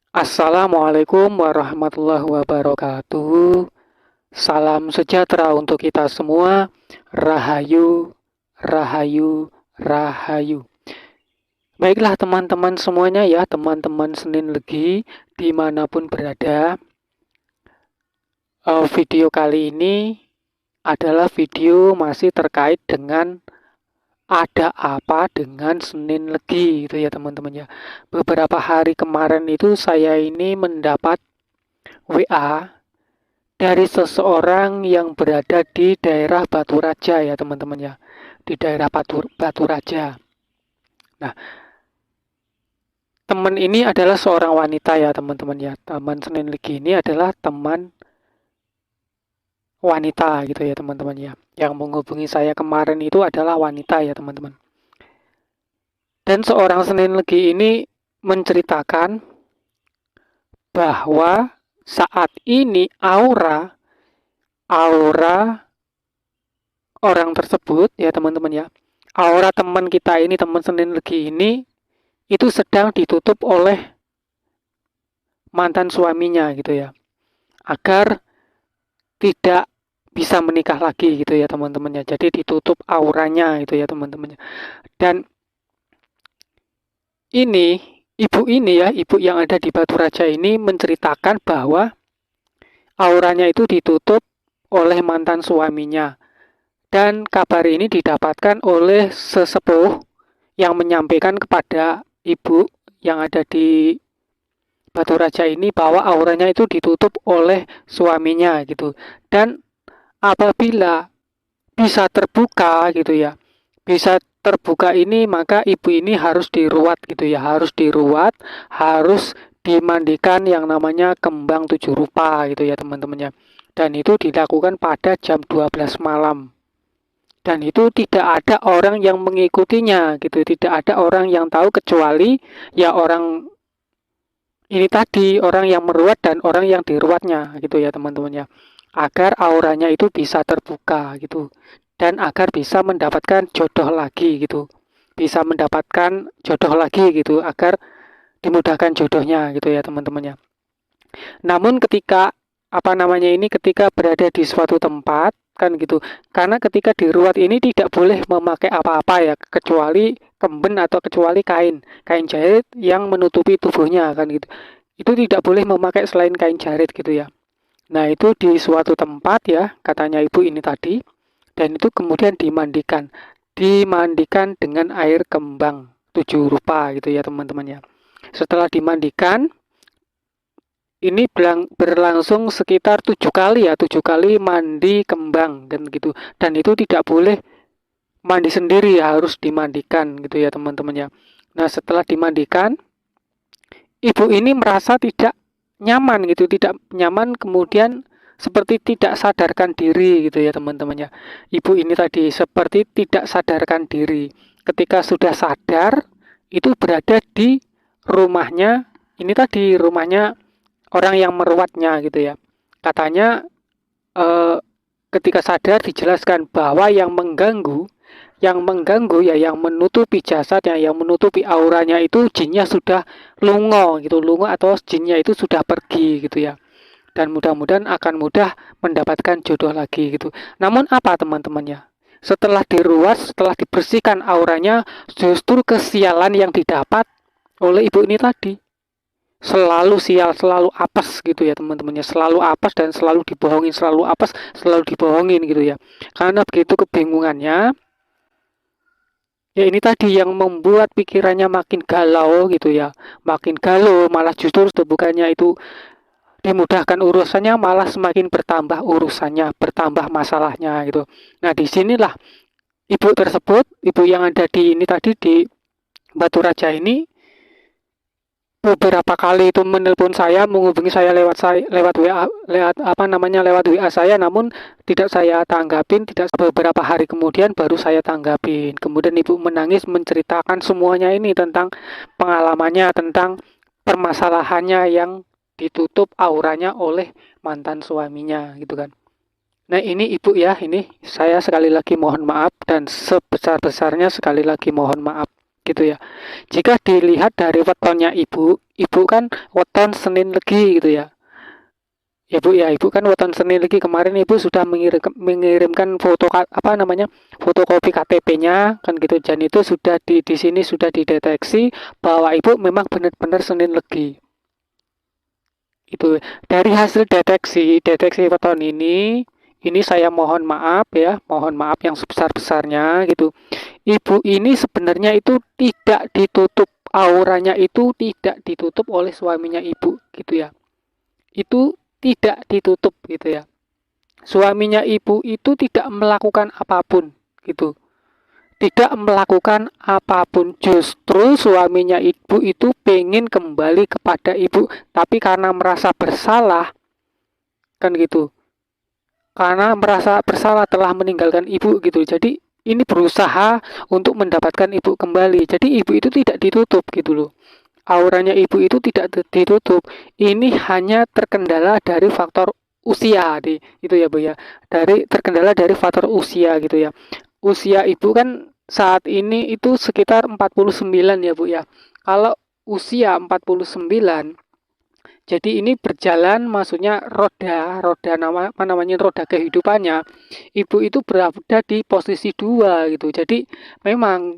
Assalamualaikum warahmatullahi wabarakatuh. Salam sejahtera untuk kita semua. Rahayu, rahayu, rahayu. Baiklah teman-teman semuanya ya, teman-teman Senin Legi dimanapun berada. Video kali ini adalah video masih terkait dengan ada apa dengan Senin Legi itu ya teman-teman ya. Beberapa hari kemarin itu saya ini mendapat WA dari seseorang yang berada di daerah Batu Raja ya teman-teman ya, di daerah Batu Raja. Nah, teman ini adalah seorang wanita ya teman-teman ya. Teman Senin Legi ini adalah teman wanita gitu ya teman-teman ya. Yang menghubungi saya kemarin itu adalah wanita ya teman-teman. Dan seorang Senin Legi ini menceritakan bahwa saat ini aura orang tersebut ya teman-teman ya, aura teman kita ini, teman Senin Legi ini itu sedang ditutup oleh mantan suaminya gitu ya, agar tidak bisa menikah lagi gitu ya teman-temannya. Jadi ditutup auranya itu ya teman-temannya. Dan ini ibu yang ada di Batu Raja ini menceritakan bahwa auranya itu ditutup oleh mantan suaminya. Dan kabar ini didapatkan oleh sesepuh yang menyampaikan kepada ibu yang ada di Batu Raja ini bahwa auranya itu ditutup oleh suaminya gitu. Dan apabila bisa terbuka gitu ya, bisa terbuka ini maka ibu ini harus diruat gitu ya, harus diruat, harus dimandikan yang namanya kembang tujuh rupa gitu ya teman-temannya. Dan itu dilakukan pada jam 12 malam. Dan itu tidak ada orang yang mengikutinya gitu, tidak ada orang yang tahu kecuali ya orang ini tadi, orang yang meruat dan orang yang diruatnya gitu ya teman-teman ya. Agar auranya itu bisa terbuka gitu. Dan agar bisa mendapatkan jodoh lagi gitu. Bisa mendapatkan jodoh lagi gitu, agar dimudahkan jodohnya gitu ya teman-teman ya. Namun ketika berada di suatu tempat kan gitu. Karena ketika diruat ini tidak boleh memakai apa-apa ya, kecuali kemben atau kecuali kain jahit yang menutupi tubuhnya kan gitu. Itu tidak boleh memakai selain kain jahit gitu ya. Nah, itu di suatu tempat ya, katanya ibu ini tadi, dan itu kemudian dimandikan dengan air kembang tujuh rupa gitu ya teman-teman ya. Setelah dimandikan, ini berlangsung sekitar 7 kali ya, 7 kali mandi kembang dan gitu. Dan itu tidak boleh mandi sendiri, harus dimandikan gitu ya teman-teman ya. Nah, setelah dimandikan, ibu ini merasa tidak nyaman gitu, tidak nyaman, kemudian seperti tidak sadarkan diri gitu ya teman-teman ya. Ibu ini tadi seperti tidak sadarkan diri. Ketika sudah sadar, itu berada di rumahnya, ini tadi rumahnya orang yang merawatnya gitu ya. Katanya eh, ketika sadar dijelaskan bahwa yang mengganggu ya, yang menutupi jasadnya, yang menutupi auranya itu jinnya sudah lungo gitu, lungo atau jinnya itu sudah pergi gitu ya. Dan mudah-mudahan akan mudah mendapatkan jodoh lagi gitu. Namun apa teman-temannya? Setelah diruas, setelah dibersihkan auranya, justru kesialan yang didapat oleh ibu ini tadi. Selalu sial, selalu apes gitu ya teman-temannya, selalu apes dan selalu dibohongin, selalu apes, selalu dibohongin gitu ya. Karena begitu kebingungannya, ya ini tadi yang membuat pikirannya makin galau gitu ya, makin galau, malah justru bukannya itu dimudahkan urusannya, malah semakin bertambah urusannya, bertambah masalahnya gitu. Nah, disinilah ibu yang ada di ini tadi di Batu Raja ini beberapa kali itu menelpon saya, menghubungi saya lewat WA, lewat WA saya, namun tidak saya tanggapin. Tidak beberapa hari kemudian baru saya tanggapin. Kemudian ibu menangis menceritakan semuanya ini tentang pengalamannya, tentang permasalahannya yang ditutup auranya oleh mantan suaminya gitu kan. Nah, ini ibu ya, ini saya sekali lagi mohon maaf dan sebesar-besarnya sekali lagi mohon maaf. gitu ya. Jika dilihat dari wetonnya ibu kan weton Senin Legi gitu ya. Ya Bu ya, Ibu kan weton Senin Legi kemarin Ibu sudah mengirimkan fotokopi KTP-nya kan gitu, dan itu sudah di sini sudah dideteksi bahwa Ibu memang benar-benar Senin Legi. Itu dari hasil deteksi weton ini saya mohon maaf ya, mohon maaf yang sebesar-besarnya gitu. Ibu ini sebenarnya itu tidak ditutup, auranya itu tidak ditutup oleh suaminya Ibu gitu ya. Itu tidak ditutup gitu ya. Suaminya Ibu itu tidak melakukan apapun gitu. Tidak melakukan apapun, justru suaminya Ibu itu pengen kembali kepada Ibu, tapi karena merasa bersalah kan gitu, karena merasa bersalah telah meninggalkan Ibu gitu, jadi ini berusaha untuk mendapatkan Ibu kembali. Jadi Ibu itu tidak ditutup gitu loh, auranya Ibu itu tidak ditutup. Ini hanya terkendala dari faktor usia itu ya Bu ya, terkendala dari faktor usia gitu ya. Usia Ibu kan saat ini itu sekitar 49 ya Bu ya. Kalau usia 49, jadi ini berjalan, maksudnya roda kehidupannya Ibu itu berada di posisi 2 gitu. Jadi memang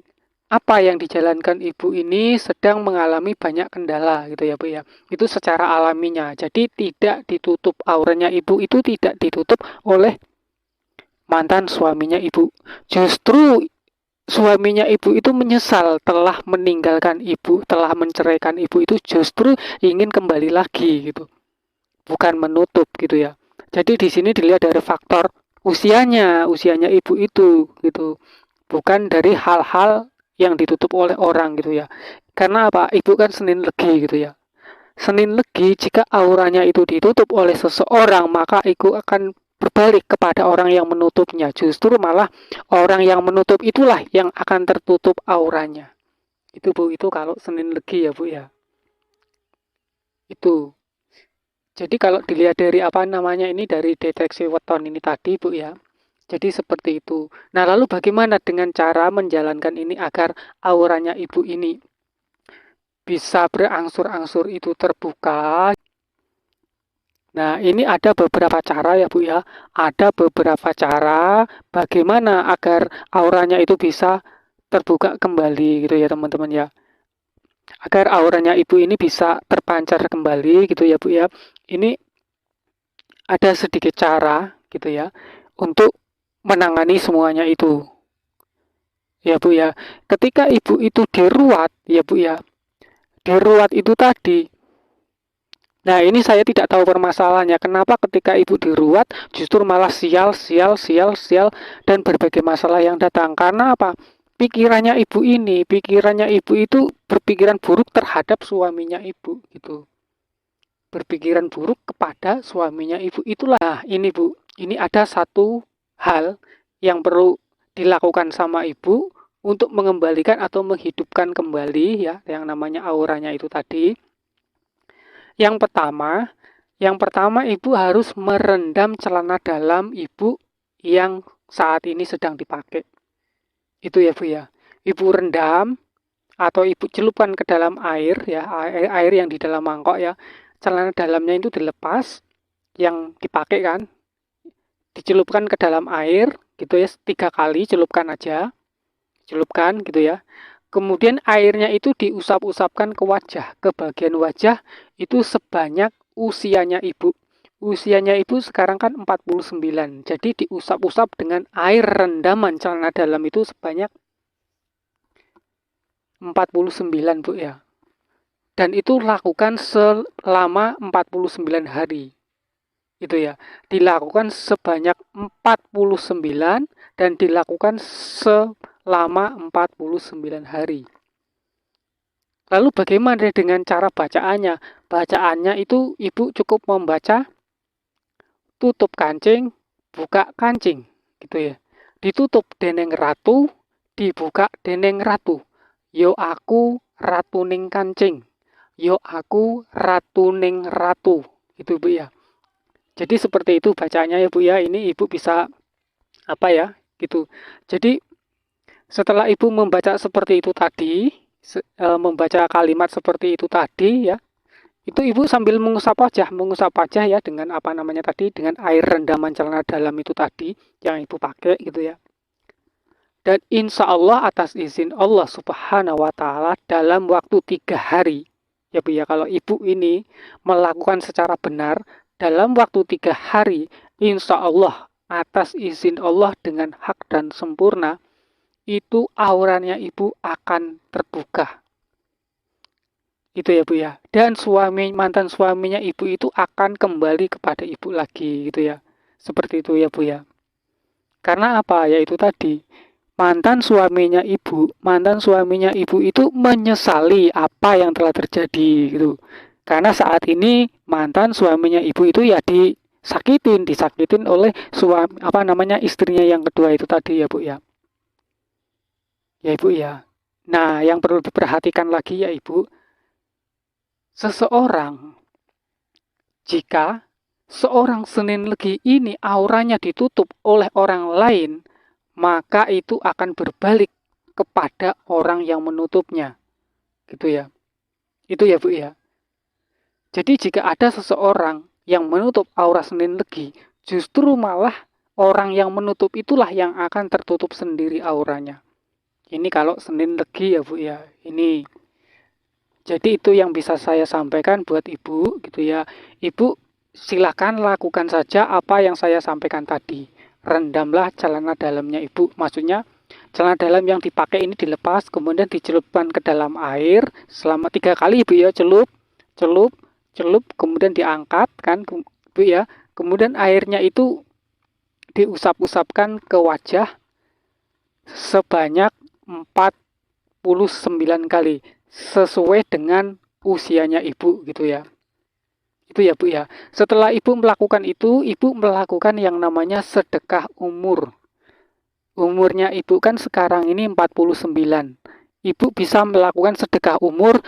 apa yang dijalankan Ibu ini sedang mengalami banyak kendala gitu ya Bu ya. Itu secara alaminya. Jadi tidak ditutup, auranya Ibu itu tidak ditutup oleh mantan suaminya Ibu. Justru suaminya Ibu itu menyesal telah meninggalkan Ibu, telah menceraikan Ibu, itu justru ingin kembali lagi gitu. Bukan menutup gitu ya. Jadi di sini dilihat dari faktor usianya Ibu itu gitu. Bukan dari hal-hal yang ditutup oleh orang gitu ya. Karena apa? Ibu kan Senin Legi gitu ya. Senin Legi, jika auranya itu ditutup oleh seseorang, maka itu akan berbalik kepada orang yang menutupnya. Justru malah orang yang menutup itulah yang akan tertutup auranya. Itu Bu, itu kalau Senin Legi ya Bu ya. Itu. Jadi kalau dilihat dari ini dari deteksi weton ini tadi Bu ya. Jadi seperti itu. Nah, lalu bagaimana dengan cara menjalankan ini agar auranya Ibu ini bisa berangsur-angsur itu terbuka? Nah, ini ada beberapa cara ya Bu ya. Ada beberapa cara bagaimana agar auranya itu bisa terbuka kembali gitu ya teman-teman ya. Agar auranya Ibu ini bisa terpancar kembali gitu ya Bu ya. Ini ada sedikit cara gitu ya untuk menangani semuanya itu. Ya Bu ya. Ketika Ibu itu diruat ya Bu ya. Diruat itu tadi. Nah, ini saya tidak tahu permasalahannya. Kenapa ketika Ibu diruat justru malah sial dan berbagai masalah yang datang. Karena apa? Pikirannya Ibu itu berpikiran buruk terhadap suaminya Ibu gitu. Berpikiran buruk kepada suaminya Ibu. Itulah ini Bu. Ini ada satu hal yang perlu dilakukan sama Ibu untuk mengembalikan atau menghidupkan kembali ya yang namanya auranya itu tadi. Yang pertama Ibu harus merendam celana dalam Ibu yang saat ini sedang dipakai. Itu ya Bu ya. Ibu rendam atau Ibu celupkan ke dalam air ya, air yang di dalam mangkok ya. Celana dalamnya itu dilepas yang dipakai kan. Dicelupkan ke dalam air gitu ya, 3 kali celupkan aja. Celupkan gitu ya. Kemudian airnya itu diusap-usapkan ke wajah, ke bagian wajah itu sebanyak usianya Ibu. Usianya Ibu sekarang kan 49. Jadi diusap-usap dengan air rendaman celana dalam itu sebanyak 49 Bu ya. Dan itu lakukan selama 49 hari. Itu ya. Dilakukan sebanyak 49 dan dilakukan selama 49 hari. Lalu bagaimana dengan cara bacaannya? Bacaannya itu Ibu cukup membaca tutup kancing, buka kancing, gitu ya. Ditutup deneng ratu, dibuka deneng ratu. Yo aku ratuning kancing. Yo aku ratuning ratu. Itu Bu ya. Jadi seperti itu bacanya ya Bu ya. Ini Ibu bisa gitu. Jadi setelah Ibu membaca seperti itu tadi, membaca kalimat seperti itu tadi ya, itu ibu sambil mengusap wajah ya dengan apa namanya tadi, dengan air rendaman celana dalam itu tadi yang ibu pakai gitu ya. Dan insya Allah atas izin Allah Subhanahu wa Ta'ala dalam waktu 3 hari ya bu ya, kalau ibu ini melakukan secara benar dalam waktu 3 hari, insya Allah atas izin Allah dengan hak dan sempurna, itu auranya ibu akan terbuka. Itu ya bu ya. Dan mantan suaminya ibu itu akan kembali kepada ibu lagi gitu ya. Seperti itu ya bu ya. Karena apa? Yaitu tadi mantan suaminya ibu itu menyesali apa yang telah terjadi gitu. Karena saat ini mantan suaminya ibu itu ya disakitin oleh istrinya yang kedua itu tadi ya bu ya. Ya ibu ya. Nah, yang perlu diperhatikan lagi ya ibu, jika seorang Senin Legi ini auranya ditutup oleh orang lain, maka itu akan berbalik kepada orang yang menutupnya. Gitu ya. Itu ya bu ya. Jadi jika ada seseorang yang menutup aura Senin Legi, justru malah orang yang menutup itulah yang akan tertutup sendiri auranya. Ini kalau Senin Legi ya bu ya. Ini. Jadi itu yang bisa saya sampaikan buat ibu gitu ya. Ibu silakan lakukan saja apa yang saya sampaikan tadi. Rendamlah celana dalamnya ibu. Maksudnya celana dalam yang dipakai ini dilepas, kemudian dicelupkan ke dalam air selama 3 kali ibu ya. Celup, kemudian diangkat kan ibu ya. Kemudian airnya itu diusap-usapkan ke wajah sebanyak 49 kali. Sesuai dengan usianya ibu gitu ya. Itu ya bu ya. Setelah ibu melakukan itu, ibu melakukan yang namanya sedekah umur. Umurnya ibu kan sekarang ini 49. Ibu bisa melakukan sedekah umur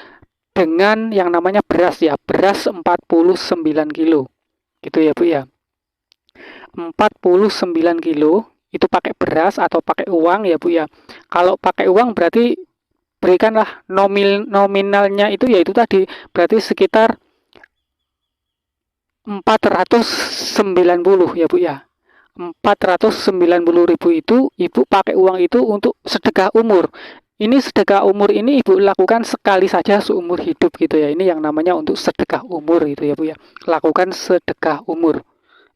dengan yang namanya beras ya. Beras 49 kilo. Gitu ya bu ya. 49 kilo itu pakai beras atau pakai uang ya bu ya. Kalau pakai uang berarti berikanlah nominalnya itu yaitu tadi berarti sekitar 490 ya bu ya. 490.000 itu ibu pakai uang itu untuk sedekah umur. Ini sedekah umur ini ibu lakukan sekali saja seumur hidup gitu ya. Ini yang namanya untuk sedekah umur gitu ya bu ya. Lakukan sedekah umur.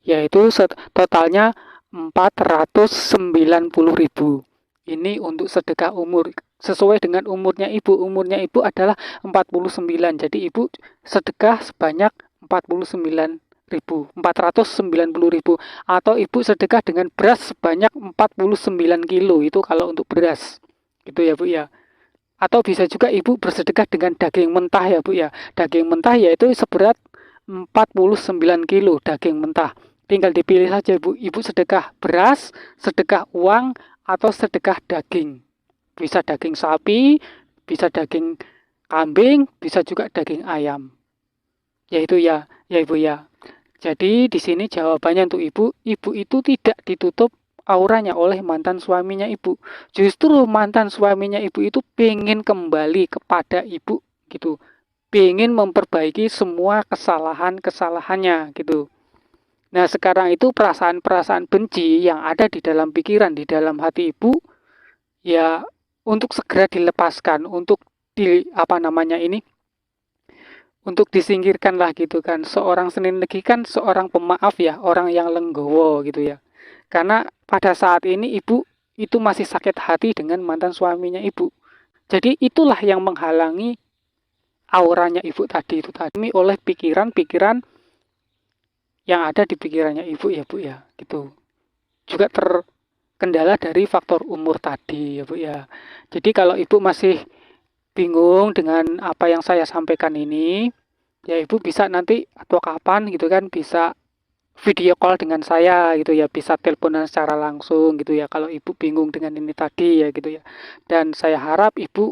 Yaitu totalnya 490.000. Ini untuk sedekah umur. Sesuai dengan umurnya ibu. Umurnya ibu adalah 49. Jadi ibu sedekah sebanyak 490.000. Atau ibu sedekah dengan beras sebanyak 49 kilo. Itu kalau untuk beras. Gitu ya bu ya. Atau bisa juga ibu bersedekah dengan daging mentah ya bu ya. Daging mentah yaitu seberat 49 kilo daging mentah. Tinggal dipilih saja bu. Ibu sedekah beras, sedekah uang, atau sedekah daging. Bisa daging sapi, bisa daging kambing, bisa juga daging ayam. Yaitu ya ibu ya. Jadi di sini jawabannya untuk ibu itu tidak ditutup auranya oleh mantan suaminya ibu. Justru mantan suaminya ibu itu pengen kembali kepada ibu gitu. Pengen memperbaiki semua kesalahannya gitu. Nah sekarang itu perasaan-perasaan benci yang ada di dalam pikiran, di dalam hati ibu, ya untuk segera dilepaskan, untuk untuk disingkirkan lah gitu kan. Seorang Senin Legi kan seorang pemaaf ya, orang yang lenggowo gitu ya. Karena pada saat ini ibu itu masih sakit hati dengan mantan suaminya ibu. Jadi itulah yang menghalangi auranya ibu tadi oleh pikiran-pikiran yang ada di pikirannya ibu ya bu ya gitu. Juga terkendala dari faktor umur tadi ya bu ya. Jadi kalau ibu masih bingung dengan apa yang saya sampaikan ini, ya ibu bisa nanti atau kapan gitu kan bisa video call dengan saya gitu ya, bisa teleponan secara langsung gitu ya kalau ibu bingung dengan ini tadi ya gitu ya. Dan saya harap ibu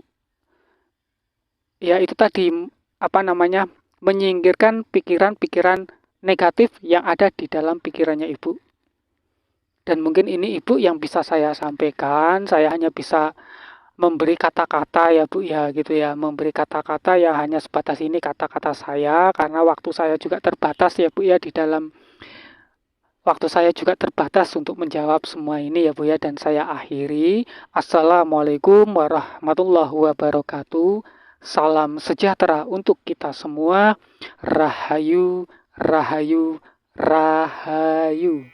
ya itu tadi menyingkirkan pikiran-pikiran negatif yang ada di dalam pikirannya ibu. Dan mungkin ini ibu yang bisa saya sampaikan. Saya hanya bisa memberi kata-kata ya Bu ya gitu ya, memberi kata-kata ya hanya sebatas ini kata-kata saya karena waktu saya juga terbatas ya Bu ya, di dalam waktu saya juga terbatas untuk menjawab semua ini ya Bu ya, dan saya akhiri. Assalamualaikum warahmatullahi wabarakatuh. Salam sejahtera untuk kita semua. Rahayu, rahayu, rahayu.